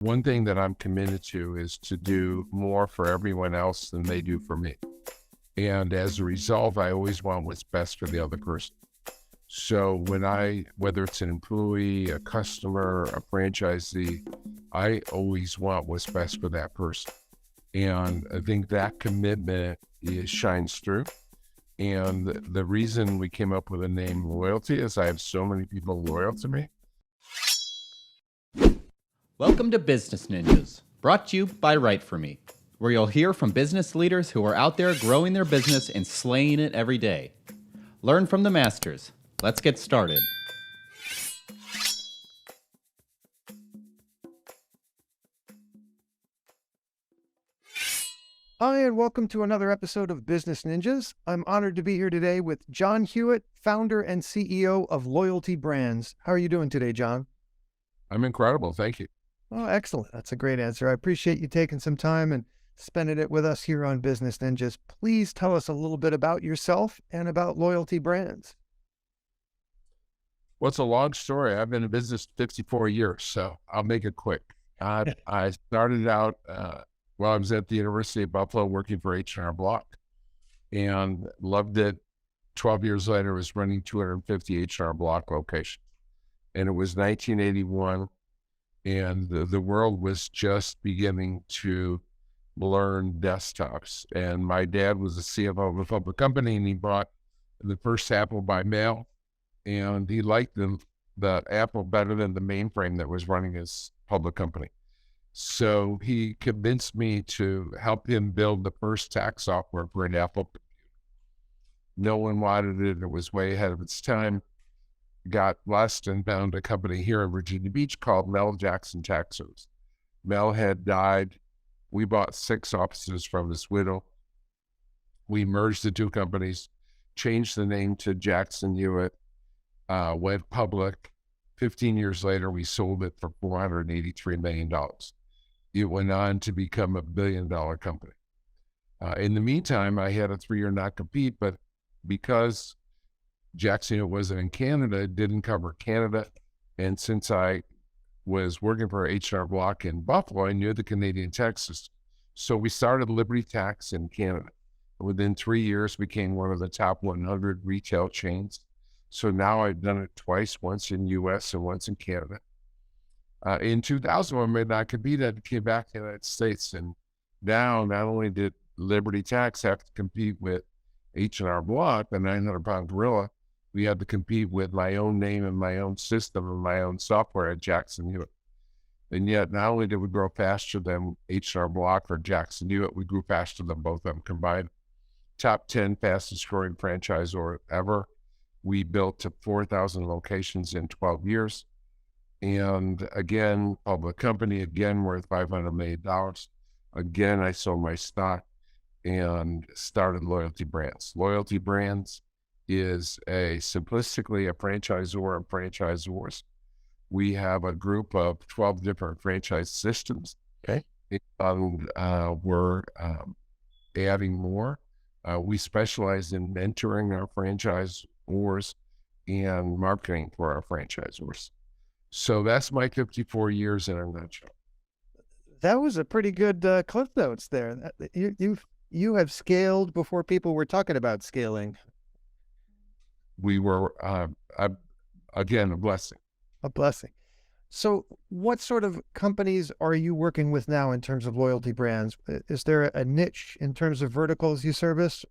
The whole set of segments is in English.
One thing that I'm committed to is to do more for everyone else than they do for me. And as a result, I always want what's best for the other person. So whether it's an employee, a customer, a franchisee, I always want what's best for that person. And I think that commitment shines through. And the reason we came up with the name loyalty is I have so many people loyal to me. Welcome to Business Ninjas, brought to you by WriteForMe, where you'll hear from business leaders who are out there growing their business and slaying it every day. Learn from the masters. Let's get started. Hi, and welcome to another episode of Business Ninjas. I'm honored to be here today with John Hewitt, founder and CEO of Loyalty Brands. How are you doing today, John? I'm incredible. Thank you. Oh, excellent. That's a great answer. I appreciate you taking some time and spending it with us here on Business Ninjas. Please tell us a little bit about yourself and about Loyalty Brands. Well, it's a long story. I've been in business 54 years, so I'll make it quick. I started out while I was at the University of Buffalo working for H&R Block and loved it. 12 years later, I was running 250 H&R Block locations. And it was 1981, and the world was just beginning to learn desktops. And my dad was the CFO of a public company, and he bought the first Apple by mail. And he liked the Apple better than the mainframe that was running his public company. So he convinced me to help him build the first tax software for an Apple. No one wanted it. It was way ahead of its time. Got blessed and found a company here in Virginia Beach called Mel Jackson Tax Services. Mel had died. We bought 6 offices from his widow. We merged the two companies, changed the name to Jackson Hewitt, went public. 15 years later, we sold it for $483 million. It went on to become a $1 billion company. In the meantime, I had a 3-year not-compete, but because Jackson Hewitt wasn't in Canada, it didn't cover Canada. And since I was working for H&R Block in Buffalo, I knew the Canadian tax system. So we started Liberty Tax in Canada. Within 3 years, became one of the top 100 retail chains. So now I've done it twice, once in US and once in Canada. In 2000, when I made not compete, I came back to the United States. And now not only did Liberty Tax have to compete with H&R Block, the 900-pound gorilla, we had to compete with my own name and my own system and my own software at Jackson Hewitt. And yet, not only did we grow faster than H&R Block or Jackson Hewitt, we grew faster than both of them combined. Top 10 fastest growing franchisor ever. We built to 4,000 locations in 12 years. And again, public company, again, worth $500 million. Again, I sold my stock and started Loyalty Brands. Loyalty Brands is simplistically a franchisor of franchisors. We have a group of 12 different franchise systems. Okay. And we're adding more. We specialize in mentoring our franchisors and marketing for our franchisors. So that's my 54 years in a nutshell. That was a pretty good cliff notes there. You have scaled before people were talking about scaling. We were, again, a blessing. A blessing. So what sort of companies are you working with now in terms of Loyalty Brands? Is there a niche in terms of verticals you service?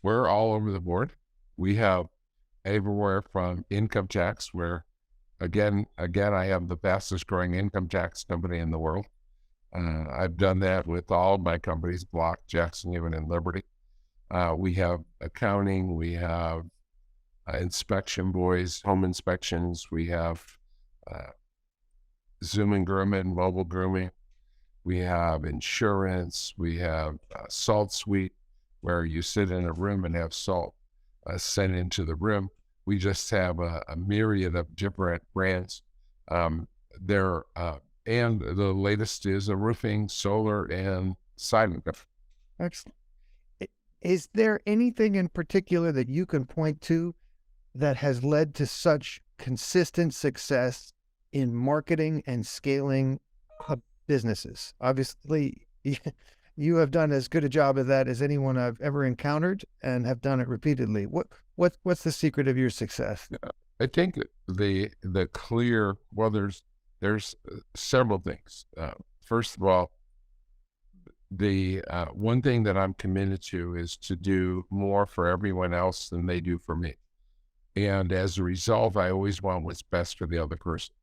We're all over the board. We have everywhere from income tax, where again, I have the fastest growing income tax company in the world. I've done that with all my companies, Block, Jackson Hewitt, and Liberty. We have accounting, we have inspection boys, home inspections, we have Zoom and grooming, mobile grooming, we have insurance, we have Salt Suite, where you sit in a room and have salt sent into the room. We just have a myriad of different brands. And the latest is a roofing, solar, and siding. Excellent. Is there anything in particular that you can point to that has led to such consistent success? in marketing and scaling businesses? Obviously, you have done as good a job of that as anyone I've ever encountered, and have done it repeatedly. What's the secret of your success? I think the clear, well, there's several things. First of all, the one thing that I'm committed to is to do more for everyone else than they do for me. And as a result, I always want what's best for the other person.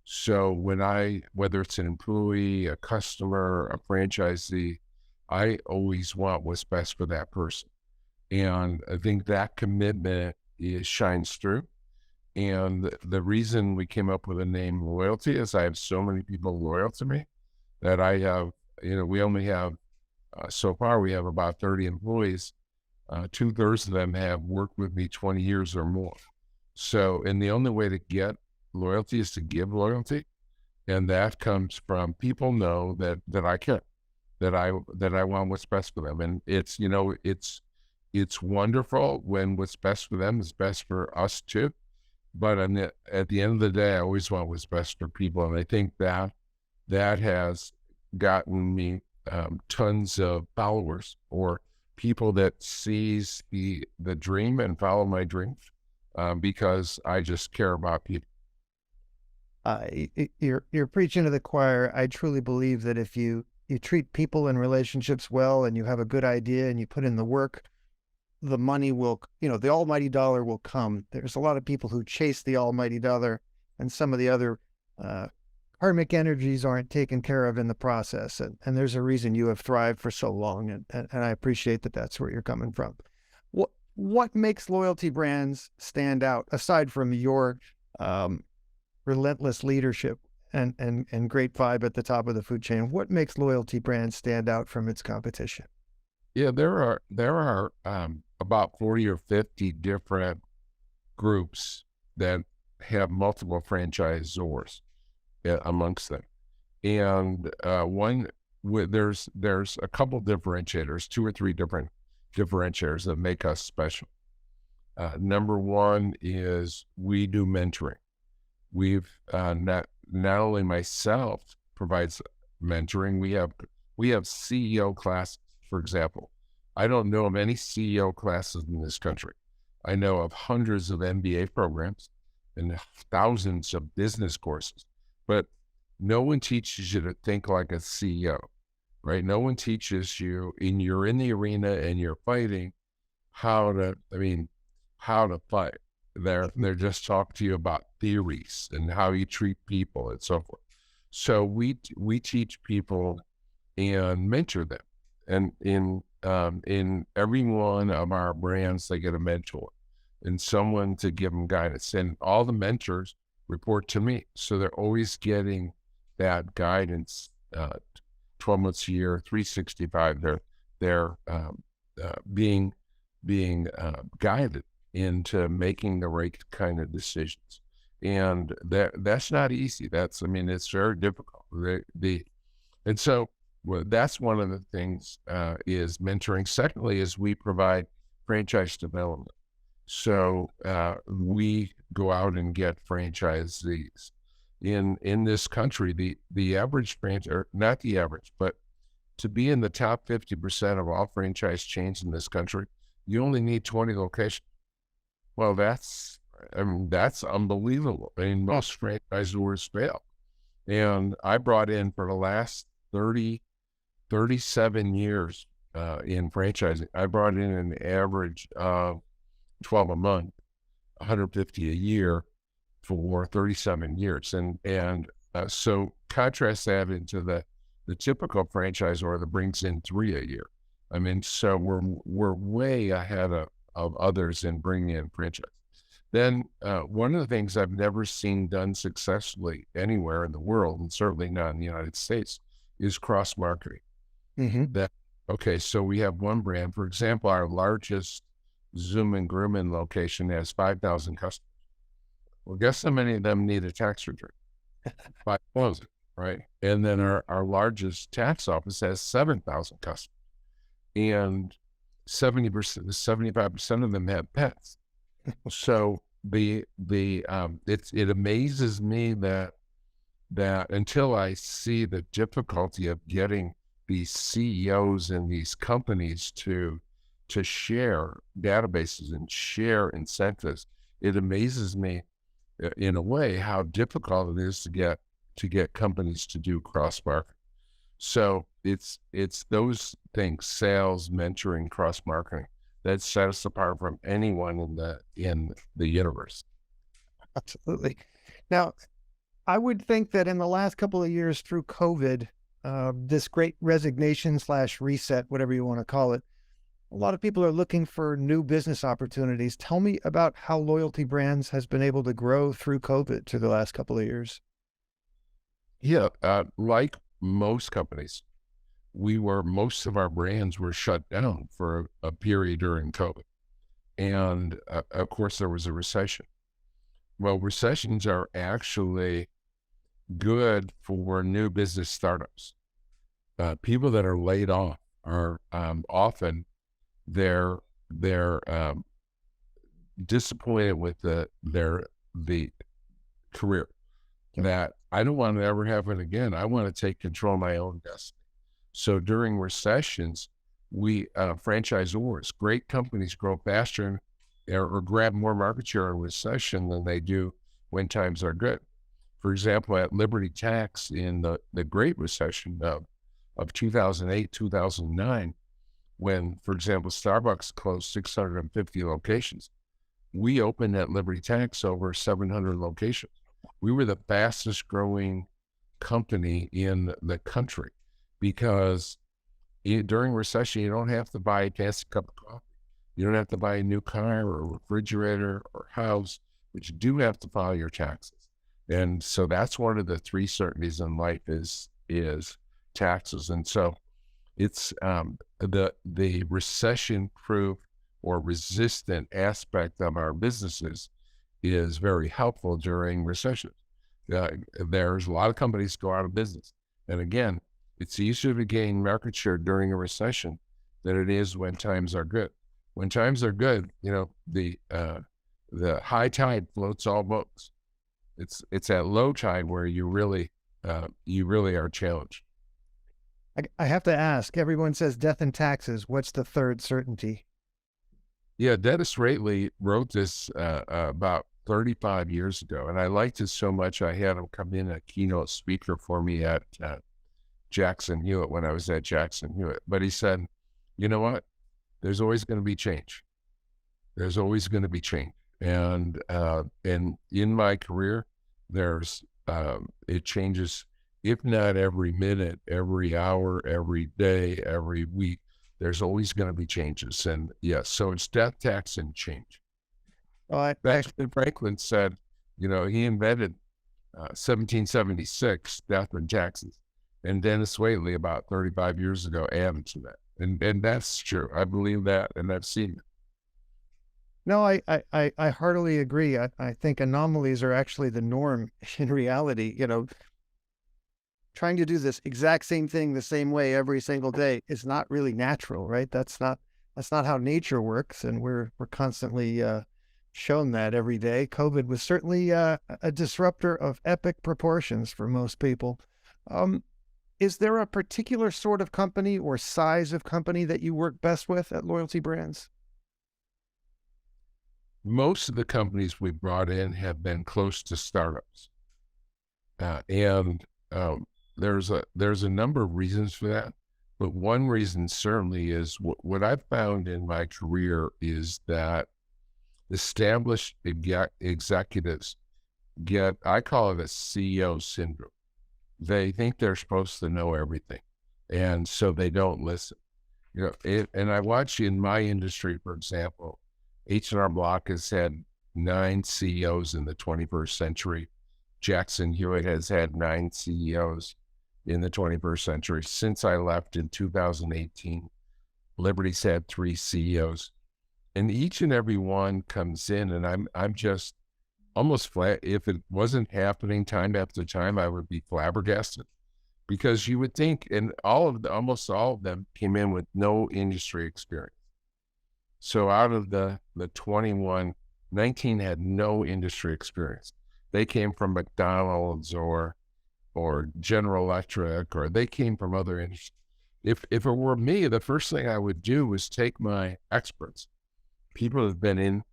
So whether it's an employee, a customer, a franchisee, I always want what's best for that person. And I think that commitment shines through. And the reason we came up with the name loyalty is I have so many people loyal to me that I have, we only have, so far we have about 30 employees. 2/3 of them have worked with me 20 years or more. So, and the only way to get loyalty is to give loyalty. And that comes from people know that I care, that I want what's best for them. And it's, it's wonderful when what's best for them is best for us too. But at the end of the day, I always want what's best for people. And I think that has gotten me tons of followers, or people that sees the dream and follow my dreams, because I just care about people. You're preaching to the choir. I truly believe that if you treat people and relationships well, and you have a good idea and you put in the work, the money will, the almighty dollar will come. There's a lot of people who chase the almighty dollar, and some of the other karmic energies aren't taken care of in the process. And there's a reason you have thrived for so long. And I appreciate that that's where you're coming from. What makes loyalty brands stand out, aside from your relentless leadership and great vibe at the top of the food chain? What makes loyalty brands stand out from its competition? Yeah, there are about 40 or 50 different groups that have multiple franchisors amongst them, and there's a couple differentiators, 2 or 3 different differentiators that make us special. Number one is we do mentoring. We've not only myself provides mentoring. We have CEO classes, for example. I don't know of any CEO classes in this country. I know of hundreds of MBA programs and thousands of business courses, but no one teaches you to think like a CEO, right? No one teaches you, and you're in the arena and you're fighting, how to fight. They're just talking to you about theories and how you treat people and so forth. So we teach people and mentor them. And in every one of our brands, they get a mentor and someone to give them guidance. And all the mentors report to me. So they're always getting that guidance, 12 months a year, 365. They're being guided into making the right kind of decisions. And that's not easy. It's very difficult. And so that's one of the things is mentoring. Secondly, is we provide franchise development. So we go out and get franchisees. In this country, the average franchise, or not the average, but to be in the top 50% of all franchise chains in this country, you only need 20 locations. Well, that's unbelievable. Most franchisors fail. And I brought in, for the last 37 years in franchising, I brought in an average of 12 a month, 150 a year for 37 years. And so contrast that into the typical franchisor that brings in 3 a year. So we're way ahead of others in bringing in franchise. Then one of the things I've never seen done successfully anywhere in the world, and certainly not in the United States, is cross-marketing. Mm-hmm. So we have one brand, for example, our largest Zoom and Grumman location has 5,000 customers. Well, guess how many of them need a tax return? 5,000, right? And then our largest tax office has 7,000 customers. And 75% of them have pets. So it amazes me that that until I see the difficulty of getting these CEOs and these companies to share databases and share incentives, it amazes me in a way how difficult it is to get companies to do cross marketing. So it's those things, sales, mentoring, cross marketing, that set us apart from anyone in the universe. Absolutely. Now, I would think that in the last couple of years through COVID, this great resignation / reset, whatever you want to call it, a lot of people are looking for new business opportunities. Tell me about how Loyalty Brands has been able to grow through COVID through the last couple of years. Yeah, like most companies, most of our brands were shut down for a period during COVID. And of course, there was a recession. Well, recessions are actually good for new business startups. People that are laid off are often they're disappointed with the career, that I don't want to ever have it again. I want to take control of my own destiny. So during recessions, we franchisors, great companies grow faster or grab more market share in recession than they do when times are good. For example, at Liberty Tax in the Great Recession of 2008, 2009, when, for example, Starbucks closed 650 locations, we opened at Liberty Tax over 700 locations. We were the fastest growing company in the country because during recession, you don't have to buy a fancy cup of coffee. You don't have to buy a new car or refrigerator or house, but you do have to file your taxes. And so that's one of the three certainties in life is taxes. And so it's the recession-proof or resistant aspect of our businesses is very helpful during recessions. There's a lot of companies go out of business. And again, it's easier to gain market share during a recession than it is when times are good. When times are good, the high tide floats all boats. It's at low tide where you really are challenged. I have to ask, everyone says death and taxes. What's the third certainty? Yeah, Dennis Rately wrote this about 35 years ago, and I liked it so much I had him come in a keynote speaker for me at Jackson Hewitt when I was at Jackson Hewitt. But he said, you know what? There's always going to be change. There's always going to be change. And in my career, it changes, if not every minute, every hour, every day, every week. There's always going to be changes. And yes, so it's death, tax, and change. Well, Benjamin Franklin said, he invented 1776, death and taxes. And Dennis Waitley, about 35 years ago, added to that. And that's true. I believe that, and I've seen it. No, I heartily agree. I think anomalies are actually the norm in reality. Trying to do this exact same thing the same way every single day is not really natural, right? That's not how nature works, and we're constantly shown that every day. COVID was certainly a disruptor of epic proportions for most people. Is there a particular sort of company or size of company that you work best with at Loyalty Brands? Most of the companies we brought in have been close to startups, and there's a number of reasons for that. But one reason certainly is what I've found in my career is that established executives I call it a CEO syndrome. They think they're supposed to know everything, and so they don't listen. And I watch in my industry, for example, H&R Block has had 9 CEOs in the 21st century. Jackson Hewitt has had 9 CEOs in the 21st century. Since I left in 2018, Liberty's had 3 CEOs. And each and every one comes in, and I'm just almost flat. If it wasn't happening time after time, I would be flabbergasted, because you would think, and almost all of them came in with no industry experience. So out of the 21, 19 had no industry experience. They came from McDonald's or or General Electric, or they came from other industries. If it were me, the first thing I would do was take my experts, people who've been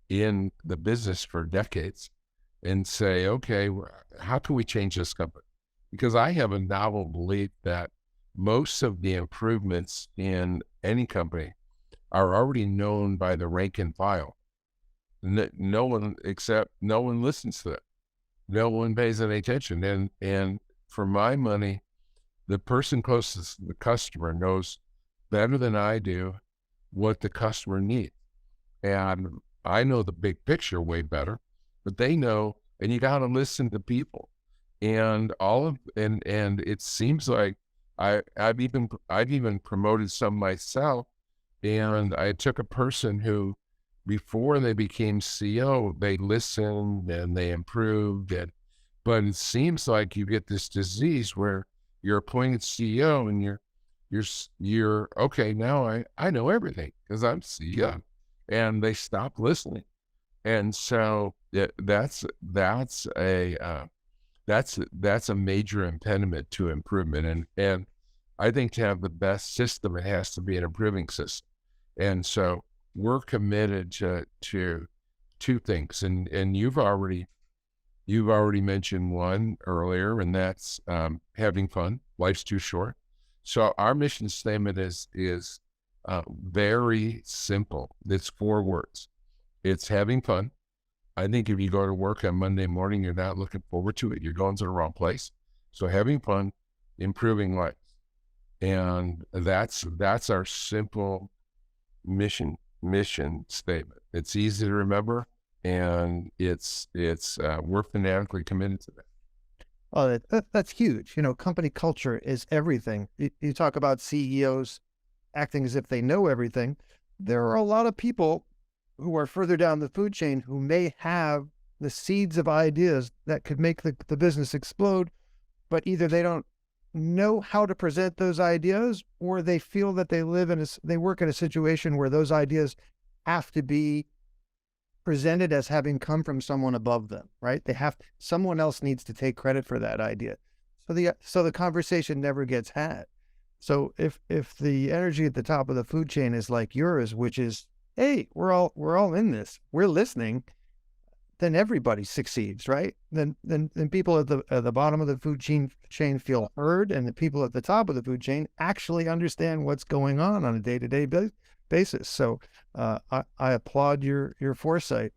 in the business for decades, and say, okay, how can we change this company? Because I have a novel belief that most of the improvements in any company are already known by the rank and file. No one listens to it. No one pays any attention. And for my money, the person closest to the customer knows better than I do what the customer needs. And I know the big picture way better, but they know, and you got to listen to people. And and it seems like I've even promoted some myself. And I took a person who, before they became CEO, they listened and they improved. But it seems like you get this disease where you're appointed CEO and you're okay. Now I know everything because I'm CEO, and they stop listening. And so that's a major impediment to improvement. And I think to have the best system, it has to be an improving system. And so we're committed to two things. And you've already mentioned one earlier, and that's having fun. Life's too short. So our mission statement is very simple. It's 4 words. It's having fun. I think if you go to work on Monday morning, you're not looking forward to it. You're going to the wrong place. So having fun, improving life. And that's our simple mission statement. It's easy to remember, and we're fanatically committed to that. Oh, that's huge. Company culture is everything. You talk about CEOs acting as if they know everything. There are a lot of people who are further down the food chain who may have the seeds of ideas that could make the business explode, but either they don't know how to present those ideas, or they feel that they work in a situation where those ideas have to be presented as having come from someone above them, right? Someone else needs to take credit for that idea. So the conversation never gets had. So if the energy at the top of the food chain is like yours, which is, hey, we're all in this, we're listening, then everybody succeeds, right? Then people at the bottom of the food chain feel heard, and the people at the top of the food chain actually understand what's going on a day-to-day basis. So I applaud your foresight.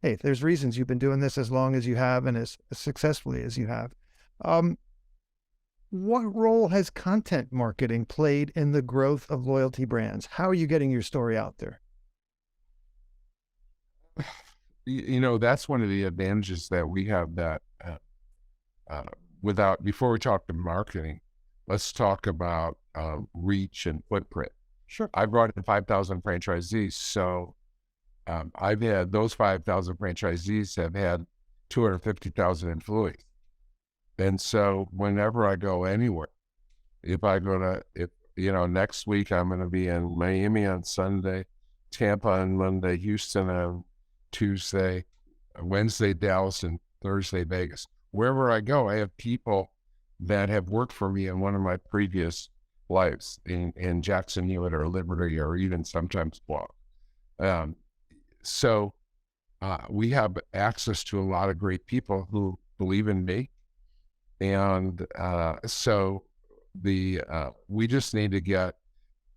Hey, there's reasons you've been doing this as long as you have and as successfully as you have. What role has content marketing played in the growth of loyalty brands? How are you getting your story out there? That's one of the advantages that we have, that before we talk to marketing, let's talk about reach and footprint. Sure. I brought in 5,000 franchisees. So I've had those 5,000 franchisees have had 250,000 employees. And so whenever I go anywhere, next week I'm going to be in Miami on Sunday, Tampa on Monday, Houston on Tuesday, Wednesday, Dallas, and Thursday, Vegas. Wherever I go, I have people that have worked for me in one of my previous lives in Jackson, Hewitt, or Liberty, or even sometimes Guam. So we have access to a lot of great people who believe in me. And so we just need to get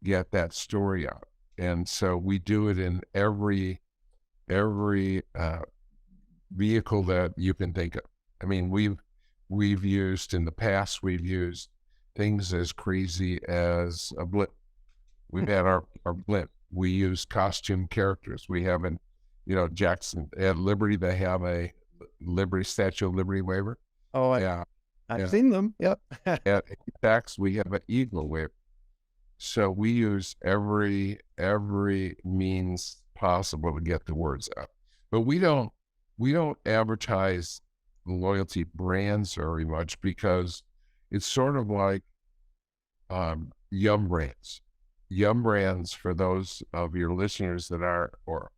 that story out. And so we do it in every vehicle that you can think of. I mean, we've used in the past, we've used things as crazy as a blip. We've had our blip. We use costume characters. We haven't, Jackson at Liberty, they have a Statue of Liberty waiver. Oh, I've seen them. Yep. At ATAX, we have an eagle waiver. So we use every means possible to get the words out. But we don't advertise loyalty brands very much, because it's sort of like Yum Brands. Yum Brands, for those of your listeners that are or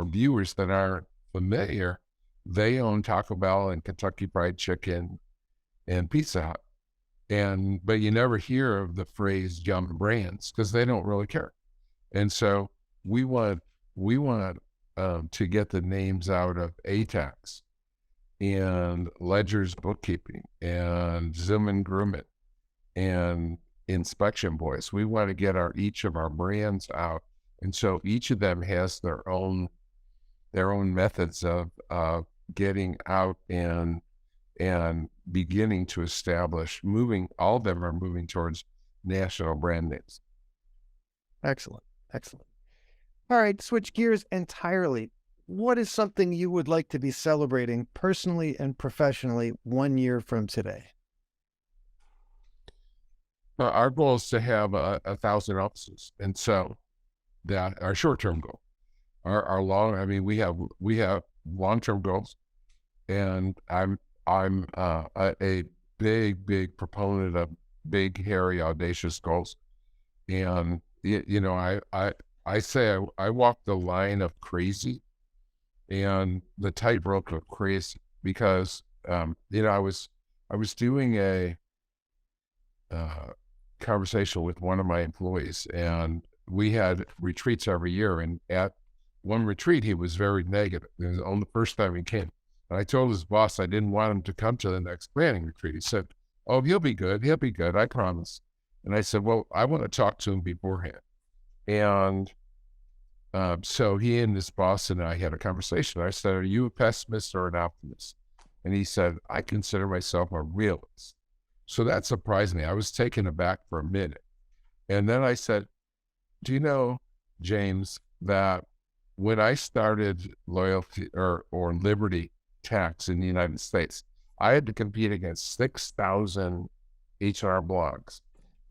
viewers that aren't familiar, they own Taco Bell and Kentucky Fried Chicken and Pizza Hut. But you never hear of the phrase young brands because they don't really care. And so we want to get the names out of ATAX and Ledger's Bookkeeping and Zoom and Grumman and Inspection Boys. We want to get each of our brands out, and so each of them has their own methods of getting out and beginning to establish. All of them are moving towards national brand names. Excellent. All right, switch gears entirely. What is something you would like to be celebrating personally and professionally 1 year from today? Our goal is to have 1,000 offices, and so that our short-term goal. Our long, I mean, we have long-term goals, and I'm a big proponent of big, hairy, audacious goals, and I say I walk the line of crazy and the tightrope of crazy because I was doing a conversation with one of my employees, and we had retreats every year, and at one retreat he was very negative. It was on the first time he came, and I told his boss I didn't want him to come to the next planning retreat. He said, "Oh, he'll be good, I promise." And I said, "Well, I want to talk to him beforehand." And so he and his boss and I had a conversation. I said, "Are you a pessimist or an optimist?" And he said, "I consider myself a realist." So that surprised me. I was taken aback for a minute. And then I said, "Do you know, James, that when I started loyalty or Liberty Tax in the United States, I had to compete against 6,000 HR blogs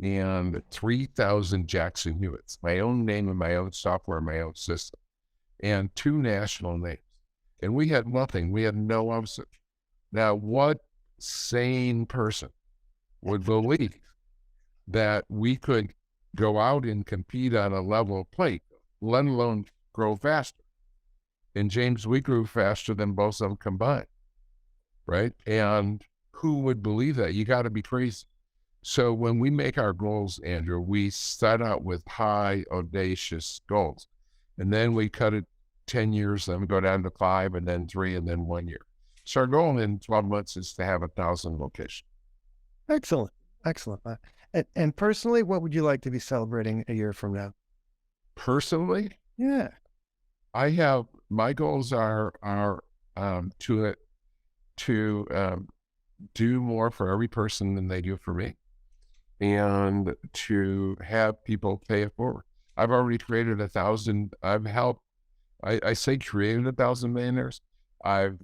and 3,000 Jackson Hewitts, my own name and my own software, my own system, and 2 national names. And we had nothing. We had no upside. Now, what sane person would believe that we could go out and compete on a level plate, let alone grow faster? And James, we grew faster than both of them combined, right? And who would believe that? You got to be crazy. So when we make our goals, Andrew, we start out with high, audacious goals. And then we cut it 10 years, then we go down to 5, and then 3, and then 1 year. So our goal in 12 months is to have 1,000 locations. Excellent. And personally, what would you like to be celebrating a year from now? Personally? Yeah. My goals are to do more for every person than they do for me, and to have people pay it forward. I've already created 1,000. I've helped. I say created 1,000 millionaires. I've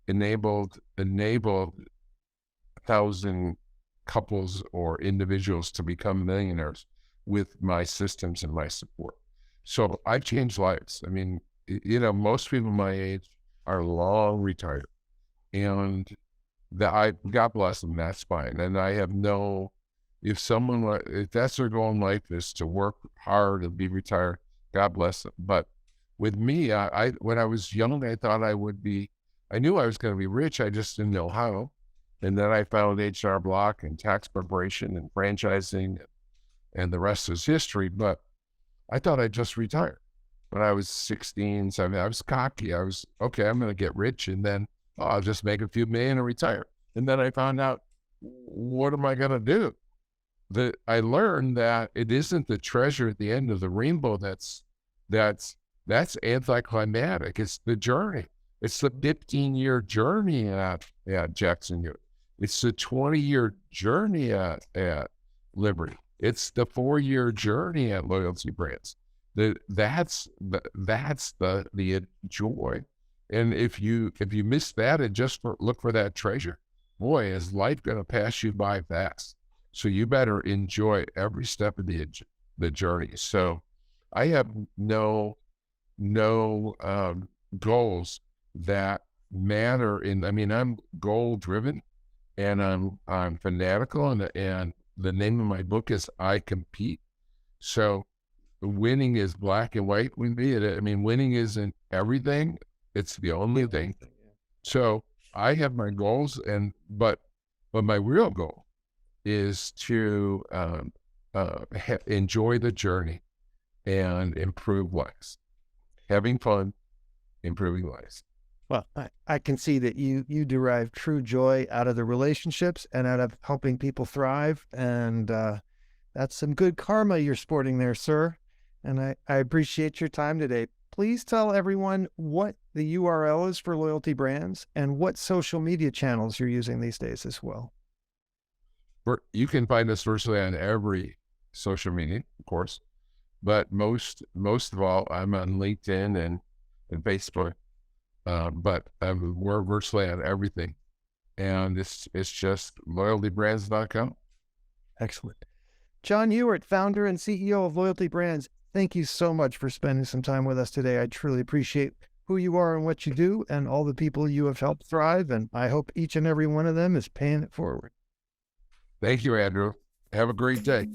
enabled 1,000 couples or individuals to become millionaires with my systems and my support. So I've changed lives. I mean, most people my age are long retired, and God bless them, that's fine. And I have if that's their goal in life is to work hard and be retired, God bless them. But with me, when I was young, I thought I knew I was going to be rich. I just didn't know how. And then I found HR block and tax preparation and franchising, and the rest is history. But I thought I'd just retire. When I was 16, 17, I was cocky. I was, okay, I'm going to get rich, and then I'll just make a few million and retire. And then I found out, what am I going to do? I learned that it isn't the treasure at the end of the rainbow that's anticlimactic. It's the journey. It's the 15-year journey at Jackson Hewitt. It's the 20-year journey at Liberty. It's the 4-year journey at Loyalty Brands. That's the joy. And if you miss that and just look for that treasure, boy, is life going to pass you by fast. So you better enjoy every step of the journey. So I have no goals that matter. I'm goal driven, and I'm fanatical, and the name of my book is I Compete. So winning is black and white with me. Winning isn't everything. It's the only thing. So I have my goals, but But my real goal is to enjoy the journey and improve lives, having fun, improving lives. Well, I can see that you derive true joy out of the relationships and out of helping people thrive. And that's some good karma you're sporting there, sir. And I appreciate your time today. Please tell everyone what the URL is for Loyalty Brands and what social media channels you're using these days as well. You can find us virtually on every social media, of course, but most of all, I'm on LinkedIn and Facebook. But we're virtually on everything, and it's just loyaltybrands.com. Excellent. John Hewitt, founder and CEO of Loyalty Brands, thank you so much for spending some time with us today. I truly appreciate who you are and what you do and all the people you have helped thrive, and I hope each and every one of them is paying it forward. Thank you, Andrew. Have a great day.